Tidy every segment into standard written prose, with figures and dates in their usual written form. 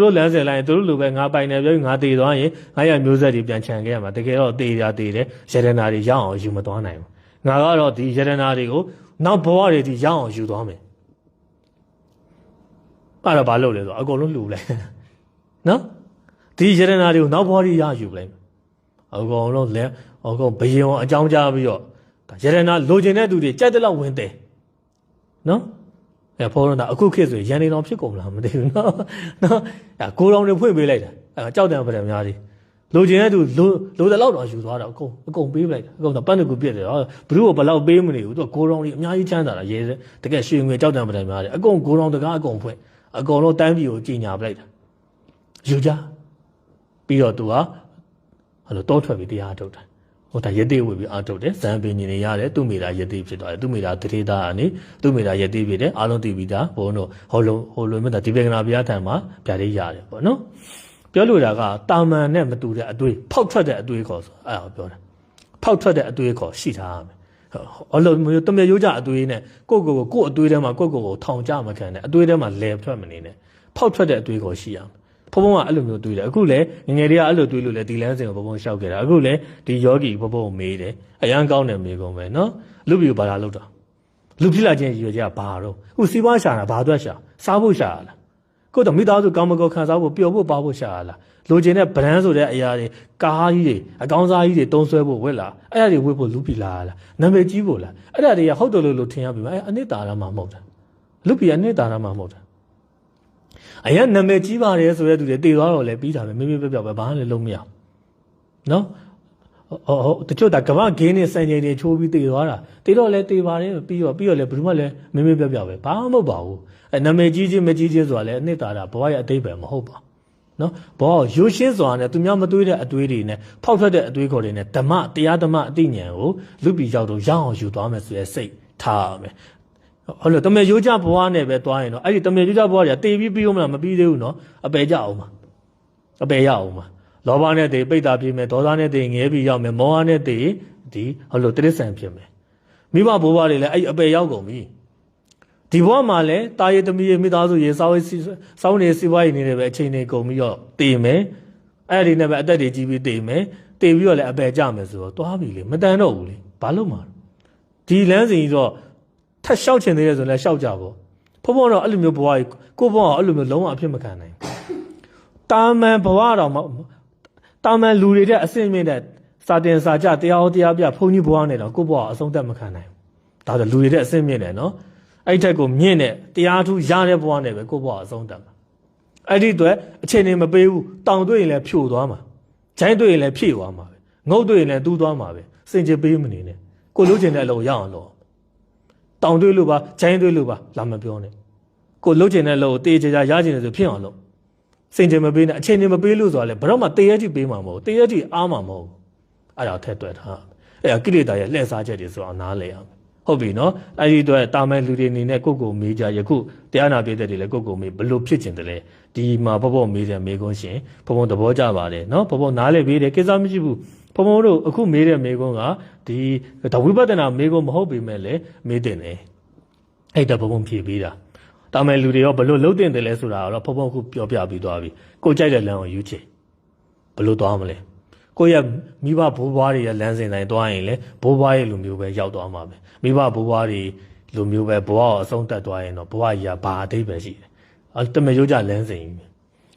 တို့လမ်းစဉ်လိုက်တို့လိုပဲငါပိုင်နေပြောငါတည်သွားရင်ငါရမျိုးဆက်တွေပြန်ချန်ခဲ့ရမှာတကယ်တော့တည်တယ်ရတနာတွေရအောင်ယူမသွားနိုင်ဘူးငါကတော့ဒီရတနာတွေကိုနောက်ဘဝတွေဒီရအောင်ယူသွားမယ်အဲ့တော့ဘာလုပ်လဲဆိုအကုန်လုံးလှူလိုက်နော်ဒီရတနာတွေကိုနောက်ဘဝတွေရယူလိုက်အကုန်လုံးလဲအကုန်ဘယင်အကြောင်းကြားပြီးတော့ရတနာလိုချင်တဲ့သူတွေကြိုက်တဲ့လောက်ဝင်တယ်နော်ဖော်တော့အခုခေတ်ဆိုရန်နေတော်ဖြစ်ကုန်လားမသိဘူးနော်ကိုတော်တွေဖွင့်ပေးလိုက်တာကြောက်တယ်ဗတယ်များကြီးလိုချင်တဲ့သူလိုတဲ့လောက်တော့ယူသွားတော့အကုန်ပေးလိုက်တာအကုန်တော့ပတ်နကူပြစ်တယ်ဘယ်သူ့ကိုဘလောက်ပေးမနေဘူးသူကကိုတော်တွေအများကြီးချမ်းသာတာရဲတကယ်ရွှေငွေကြောက်တယ်ဗတယ်များကြီးအကုန်ကိုတော်တကားအကုန်ဖွင့်အကုန်လုံးတိုင်းပြည်ကိုကြီးညာပလိုက်တာယူကြပြီးတော့သူကဟိုလိုတောထွက်ပြီးတရားထုတ်တာဟိုဒါရသေးဝေပြီးအာထုတ်တယ်ဇံပင်ညင်နေရတယ်သူ့မိသားရသေးဖြစ်သွားတယ်သူ့မိသားတထေသားကနေသူ့မိသားရသေးဖြစ်တယ်အားလုံးသိပြီးသားဘုန်းတို့ဟိုလိုမြတ်ဒီပေကနာဘုရားထံမှာဗျာဒိတ်ရတယ်ပေါ့နော်ပြောလို့တာကတာမန်နဲ့မတူတဲ့အတွေးဖောက်ထွက်တဲ့အတွေးခေါ်ဆိုအဲ့ဒါပြောတာဖောက်ထွက်တဲ့အတွေးခေါ်ရှိထားရမယ်ဟောလို့မျိုးတမရိုးကြအတွေးနဲ့ကိုအတွေးထဲမှာကိုထောင်ကြမခံနဲ့အတွေးထဲမှာလဲထွက်မနေနဲ့ဖောက်ထွက်တဲ့အတွေးခေါ်ရှိရမယ်ဘုံကအဲ့လိုမျိုးတွေးတယ်အခုလည်းငငယ်တွေကအဲ့လိုတွေးလို့လေဒီလမ်းစဉ်ကိုဘုံရှောက်ခဲ့တာအခုလည်းဒီယောဂီဘုံမေးတယ်အရန်ကောင်းတယ်မေးကုန်ပဲနော်လူပြူဘာသာလောက်တာလူဖြစ်လာခြင်းရည်ရွယ်ချက်ကဘာတော့အခုစီးပွားရှာတာဘာအတွက်ရှာစားဖို့ရှာလားကိုတော့မိသားစုကောင်းမကောင်းခံစားဖို့ပျော်ဖို့ပါဖို့ရှာလားလိုချင်တဲ့ဗရန်ဆိုတဲ့အရာတွေကားကြီးတွေအကောင်းစားကြီးတွေတုံးဆွဲဖို့ဝက်လာအဲ့ဒါတွေဝက်ဖို့လူပြလာလားနာမည်ကြီးဖို့လားအဲ့ဒါတွေကဟုတ်တယ်လို့ထင်ရပြီအဲ့အနှစ်သာရမှာမဟုတ်တာလူပြအနှစ်သာရမှာမဟုတ်တာအရင်နာမည်ကြီးပါတယ်ဆိုတဲ့သူတွေတည်သွားတော့လဲပြီးတာပဲမင်းပြပြပဲဘာမှလည်းလုံးမရနော်တချို့ကမ္ဘာဂင်းနဲ့စံချိန်တွေချိုးပြီးတည်သွားတာတည်တော့လဲတည်ပါတယ်ပြီးတော့လဲဘယ်သူမှလည်းမင်းပြပြပဲဘာမှမဟုတ်ပါဘူးအဲနာမည်ကြီးချင်းမကြီးချင်းဆိုတာလဲအနှစ်သာရဘဝရဲ့အတိတ်ပဲမဟုတ်ပါနော်ဘောရိုးရှင်းစွာနဲ့သူများမတွေးတဲ့အတွေးတွေနဲ့ဖောက်ထွက်တဲ့အတွေးခေါ်တွေနဲ့ဓမ္မတရားဓမ္မအသိဉာဏ်ကိုလူပြည်ရောက်တော့ရအောင်ယူသွားမယ်ဆိုရဲစိတ်ထားရမယ်ဟုတ်လို့တမေရိုးကြဘဝနဲ့ပဲသွားရင်တော့အဲ့ဒီတမေရိုးကြဘဝတွေကတေပြီးမလားမပြီးသေးဘူးနော်အပယ်ကြအောင်ပါအပယ်ရအောင်ပါလောဘနဲ့တေပိတ်တာဖြစ်မယ်ဒေါသနဲ့တေငဲပြီးရောက်မယ်မောဟနဲ့တေဒီဟုတ်လို့တိရစ္ဆာန်ဖြစ်မယ်မိဘဘိုးဘွားတွေလည်းအဲ့အပယ်ရောက်ကုန်ပြီဒီဘဝမှာလည်းတာရည်သမီးရမိသားစုရေစောင်းနေစီးပွားရေးနေတယ်ပဲအချိန်တွေကုန်ပြီးတော့တေမယ်အဲ့ဒီနဲ့ပဲအသက်တွေကြီးပြီးတေမယ်တေပြီးတော့လည်းအပယ်ကြမယ်ဆိုတော့သွားပြီလေမတန်တော့ဘူးလေဘာလို့မှာဒီလမ်းစဉ်ကြီးတော့ထက်လျှောက်ချင်သေးတယ်ဆိုရင်လည်းလျှောက်ကြပေါ့ဘုံတော့အဲ့လိုမျိုးဘဝကြီးကိုဘဝအဲ့လိုမျိုးလုံးဝအဖြစ်မခံနိုင်တာမန်ဘဝတော့တာမန်လူတွေတဲ့အစင်မြင့်တဲ့စာတင်စာကြတရားပြဘုန်းကြီးဘဝနဲ့တော့ကိုဘဝအဆုံးသက်မခံနိုင်ဒါဆိုလူတွေတဲ့အစင်မြင့်တယ်နော်အဲ့ထက်ကိုမြင့်တဲ့တရားထူးရတဲ့ဘဝနဲ့ပဲကိုဘဝအဆုံးသက်မှာအဲ့ဒီအတွက်အချိန်နေမပေးဘူးတောင်တွေ့ရင်လည်းဖြိုသွားမှာဂျိုင်းတွေ့ရင်လည်းဖြည့်သွားမှာပဲငုတ်တွေ့ရင်လည်းတူးသွားမှာပဲစင်ကြပေးမနေနဲ့ကိုလို့ချင်တဲ့အလုပ်ရအောင်လုပ်တောင်တွေးလို့ပါဂျိုင်းတွေးလို့ပါလာမပြောနဲ့ကိုလှုပ်ချင်တဲ့လှုပ်ကိုတေးချာရချင်တယ်ဆိုဖြစ်အောင်လုပ်စင်ကြမပေးနဲ့အချိန်တွေမပေးလို့ဆိုတာလေဘယ်တော့မှတေးရတိပေးမှာမဟုတ်တေးရတိအားမှာမဟုတ်အဲ့ဒါထက်တွေ့ထားအဲ့ဒါကိလေသာရဲ့လှည့်စားချက်တွေဆိုအောင်နားလည်အောင်ဟုတ်ပြီနော်အဲ့ဒီတော့တာမဲလူတွေအနေနဲ့ကိုမေးကြယခုတရားနာပြတဲ့တွေလည်းကိုမေးဘလို့ဖြစ်ကျင်တယ်လဲဒီမှာပေါ့မေးတဲ့မေးခွန်းရှင်ဘုံသဘောကျပါတယ်နော်ဘုံနားလည်ပေးတယ်ကိစ္စမရှိဘူးဘုံတို့အခုမေးတဲ့မေးခွန်းကဒီဝိပဿနာမေးခွန်းမဟုတ်ပေမဲ့လည်းမေးတင်တယ်အဲ့ဒါဘုံဖြေပေးတာတာမဲလူတွေရောဘလို့လှုပ်တင်တယ်လဲဆိုတာတော့ဘုံအခုပြောပြပြီးသွားပြီကိုကြိုက်တဲ့လမ်းကိုယူချင်ဘလို့သွားမလဲကိုရဲ့မိဘဘိုးဘွားတွေရဲ့လမ်းစဉ်တိုင်းသွားရင်လေဘိုးဘွားရဲ့လူမျိုးပဲရောက်သွားမှာပဲမိဘဘိုးဘွားတွေလူမျိုးပဲဘဝကိုအဆုံးသတ်သွားရင်တော့ဘဝကြီးကဘာအတိတ်ပဲရှိတယ်တမရိုးကြလမ်းစဉ်ကြီ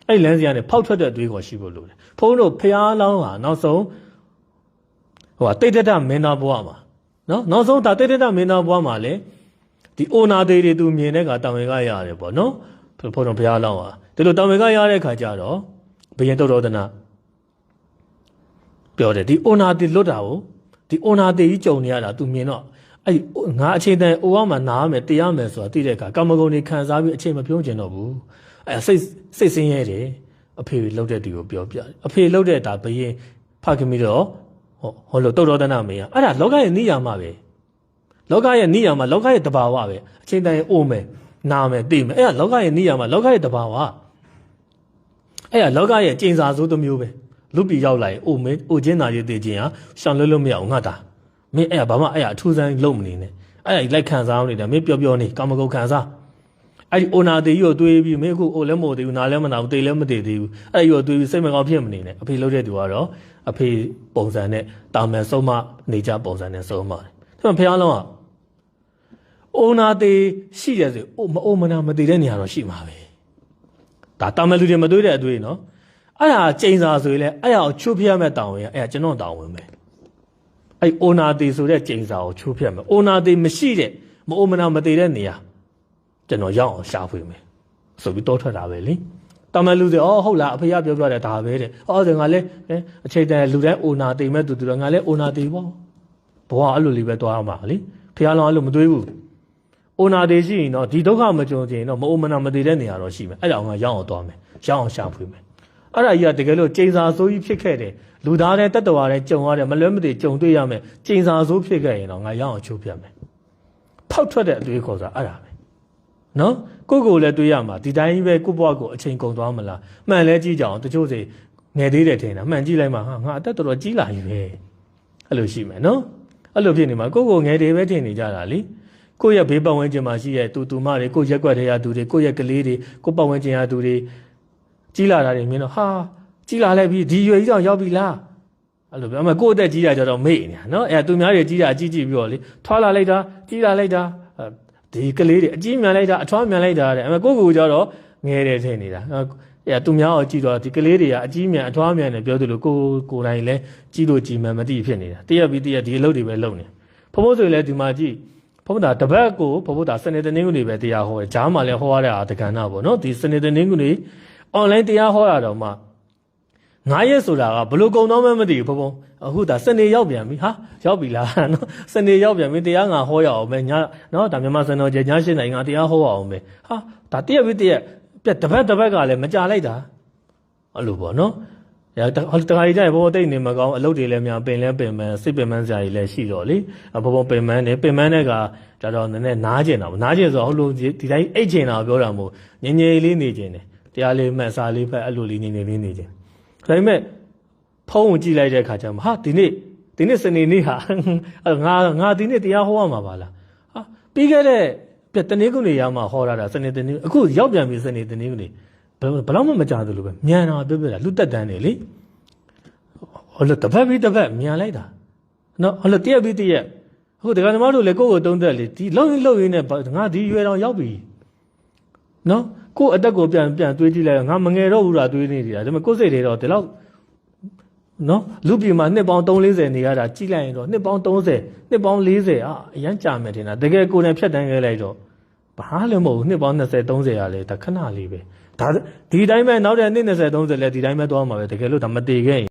းအဲ့လမ်းစဉ်ကနေဖောက်ထွက်တဲ့အတွေးခေါ်ရှိဖို့လိုတယ်ဘုန်းတို့ဖျားလောင်းဟာနောက်ဆုံးတိတ်တတမင်းသားဘဝမှာနော်နောက်ဆုံးဒါတိတ်တတမင်းသားဘဝမှာလေဒီအိုနာသေးတွေသူမြင်တဲ့ကတာဝန်ကရတယ်ပေါ့နော်ဘုန်းတော်ဖျားလောင်းဟာဒီလိုတာဝန်ကရတဲ့ခါကျတော့ဘယင်တုတ်တော်ဒနာပြောတယ်ဒီအိုနာသေးလွတ်တာကိုဒီအိုနာသေးကြီးကြုံနေရတာသူမြင်တော့အဲ့ငါအချိန်တန်အိုရမှာနားမယ်တရားမယ်ဆိုတာသိတဲ့အခါကာမဂုဏ်တွေခံစားပြီးအချိန်မပြုံးကျင်တော့ဘူးအဲ့စိတ်ဆင်းရဲတယ်အဖေလှုပ်တဲ့သူကိုပြောပြအဖေလှုပ်တဲ့ဒါဘယင်ဖခင်ပြီးတော့ဟောလို့တုတ်တော်တနာမင်းအဲ့ဒါလောကရဲ့နိယာမပဲလောကရဲ့နိယာမလောကရဲ့တဘာဝပဲအချိန်တန်အိုမယ်နားမယ်သိမယ်အဲ့ဒါလောကရဲ့နိယာမလောကရဲ့တဘာဝအဲ့ဒါလောကရဲ့ကျင်စာစိုးတစ်မျိုးပဲလူပြည်ရောက်လာရင်အိုမင်းအိုချင်းနာရည်သိချင်းဟာရှောင်လို့မရအောင်ငါတာမင်းအဲ့ဒါဘာမှအဲ့ဒါအထူးဆန်းလုံးမနေနဲ့အဲ့ဒါလိုက်ခံစားအောင်နေတာမင်းပြောနေကာမဂုဏ်ခံစား အဲ့ဒီအိုနာတေကြီးကိုတွေးပြီးမင်းအခုအိုလည်းမဟုတ်သေးဘူးနားလည်းမနာဘူးတေလည်းမတေသေးဘူးအဲ့ဒီကိုတွေးပြီးစိတ်မကောင်းဖြစ်မနေနဲ့အဖေလုပ်တဲ့သူကတော့အဖေပုံစံနဲ့တာမန်ဆုံးမနေကြပုံစံနဲ့ဆုံးပါတယ်ဒါပေမဲ့ဖះလုံးကအိုနာတေရှိတယ်ဆိုမအိုမနာမတေတဲ့နေရာတော့ရှိမှာပဲဒါတာမန်လူတွေမတွေးတဲ့အတွေးနော်အဲ့ဒါကျိန်စာဆိုရင်လည်းအဲ့ဒါကိုချိုးဖျက်မဲ့တောင်းဝင်အဲ့ဒါကျွန်တော်တောင်းဝင်ပဲအဲ့အိုနာတေဆိုတဲ့ကျိန်စာကိုချိုးဖျက်မယ်အိုနာတေမရှိတဲ့မအိုမနာမတေတဲ့နေရာကျွန်တော်ရောက်အောင်ရှာဖွေမယ်ဆိုပြီးတောထွက်တာပဲလေတာမန်လူတွေဟုတ်လားအဖေကပြောပြတယ်ဒါပဲတဲ့ဆိုငါလည်းအချိန်တန်လူတိုင်းအိုနာတေမဲ့တူငါလည်းအိုနာတေပေါ့ဘဝအဲ့လိုလေးပဲသွားအောင်ပါလေဖះလောင်းအဲ့လိုမတွေးဘူးအိုနာတေရှိရင်တော့ဒီဒုက္ခမကြုံချင်တော့မအိုမနာမတေတဲ့နေရာတော့ရှိမယ်အဲ့ဒါအောင်ကရောက်အောင်သွားမယ်ရောက်အောင်ရှာဖွေမယ်အဲ့ဒါကြီးကတကယ်လို့ကျိန်စာဆိုးကြီးဖြစ်ခဲ့တယ်လူသားတဲ့တတ္တဝါတဲ့ကြုံရတဲ့မလွဲမသွေကြုံတွေ့ရမယ်ကျိန်စာဆိုးဖြစ်ခဲ့ရင်တော့ငါရောက်အောင်ချိုးပြမယ်ဖောက်ထွက်တဲ့အတွေးခေါ်ဆိုတာအဲ့ဒါပဲနော်ကိုလည်းတွေးရမှာဒီတိုင်းပဲကိုဘွားကိုအချိန်ကုန်သွားမလားမှန်လဲကြည့်ကြအောင်တချို့စိငယ်သေးတယ်ထင်တာမှန်ကြည့်လိုက်မှငါအသက်တော်တော်ကြီးလာပြီပဲအဲ့လိုရှိမယ်နော်အဲ့လိုဖြစ်နေမှာကိုငယ်သေးပဲထင်နေကြတာလေကိုရဲ့ဘေးပတ်ဝန်းကျင်မှာရှိရဲ့တူမတွေကိုရက်ွက်ထဲရသူတွေကိုရဲ့ကလေးတွေကိုပတ်ဝန်းကျင်ရသူတွေကြီးလာတာတွေမြင်တော့ဟာကြီးလာလိုက်ပြီဒီရွယ်ကြီးတော့ရောက်ပြီလားအဲ့လိုပြောမှကိုယ့်အသက်ကြီးတာကြတော့မေ့နေတာနော်အဲ့သူများတွေကြီးတာအကြီးပြီးတော့လေထွာလာလိုက်တာကြီးလာလိုက်တာဒီကလေးတွေအကြီးမြန်လိုက်တာအထွားမြန်လိုက်တာတဲ့အဲ့ကိုကြတော့ငယ်တယ်ထင်နေတာအဲ့သူများကိုကြည့်တော့ဒီကလေးတွေကအကြီးမြန်အထွားမြန်တယ်ပြောသလိုကိုယ်တိုင်လည်းကြီးလို့ကြီးမှန်မသိဖြစ်နေတာတရက်ပြီးတရက်ဒီအလုပ်တွေပဲလုပ်နေဘုံဘုံဆိုရင်လည်းဒီမှာကြည့်ဘုံဘုံတပတ်ကိုဘုံဘုံစနေတနင်္ဂနွေပဲတရားဟောတယ်ဂျားမှာလည်းဟောရတဲ့အာတက္ကနာပေါ့နော်ဒီစနေတနင်္ဂနွေonline တရားဟောရတော့မှ9ရက်ဆိုတာကဘလို့ကုံတော့မှမသိဘူးဘုံအခုဒါစနေရောက်ပြန်ပြီဟာရောက်ပြီလားနော်စနေရောက်ပြန်ပြီတရားငါဟောရအောင်ပဲညနော်ဒါမြန်မာစံတော်ကျည8နိုင်ငါတရားဟောရအောင်ပဲဟာဒါတရက်ပြီးတရက်ပြတပတ်ကလည်းမကြလိုက်တာအဲ့လိုပေါ့နော်တခါကြီးကြဘောတိတ်နေမကောင်းအလုပ်တွေလည်းများပင်လဲပင်မန်းစိတ်ပင်မန်းစရာကြီးလည်းရှိတော့လေဘောပင်မန်းနဲ့ကဒါတော့နည်းနည်းနားကျင်တာပေါ့နားကျင်ဆိုတော့ဟုတ်လို့ဒီတိုင်းအိတ်ကျင်တာပြောတာမဟုတ်ငြိမ်လေးနေကျင်တယ်တရားလေးမှတ်စာလေးဖက်အဲ့လိုလေးငြိမ်လေးနေကျင်ဒါပေမဲ့ဖုံးကိုကြည့်လိုက်တဲ့အခါကျမှဟာဒီနေ့စနေနေ့ဟာငါဒီနေ့တရားဟောရမှာပါလားဟာပြီးခဲ့တဲ့တနေ့ကုန်နေရမှာဟောရတာစနေတနေ့အခုရောက်ပြန်ပြီစနေတနေ့ကုန်နေဘယ်တော့မှမကြသလိုပဲမြန်တာပြောတာလူတက်တန်းနေလေဟောလို့တစ်ပတ်ပြီးတစ်ပတ်မြန်လိုက်တာနော်ဟောလို့တရက်ပြီးတရက်အခုဒကာသမားတို့လည်းကိုယ့်ကိုတုံးသက်လေဒီလုံရင်းနဲ့ငါဒီရွယ်တော်ရောက်ပြီနော်ကိုယ့်အတက်ကိုပြန်တွေးကြည့်လိုက်ငါမငယ်တော့ဘူးလားတွေးနေနေတာဒါပေမဲ့ကိုယ့်စိတ်တွေတော့ဒီလောက်နော်လူပြည်မှာနှစ်ပေါင်း340နေရတာကြည့်လိုက်ရင်တော့နှစ်ပေါင်း30နှစ်ပေါင်း40အရန်ကြာမယ်ထင်တာတကယ်ကိုယ်နဲ့ဖြတ်တန်းခဲ့လိုက်တော့ဘာလည်းမဟုတ်ဘူးနှစ်ပေါင်း20 30ရလဲဒါခဏလေးပဲဒါဒီတိုင်းပဲနောက်တဲ့နှစ်20 30လဲဒီတိုင်းပဲသွားမှာပဲတကယ်လို့ဒါမတည်ခဲ့ရင်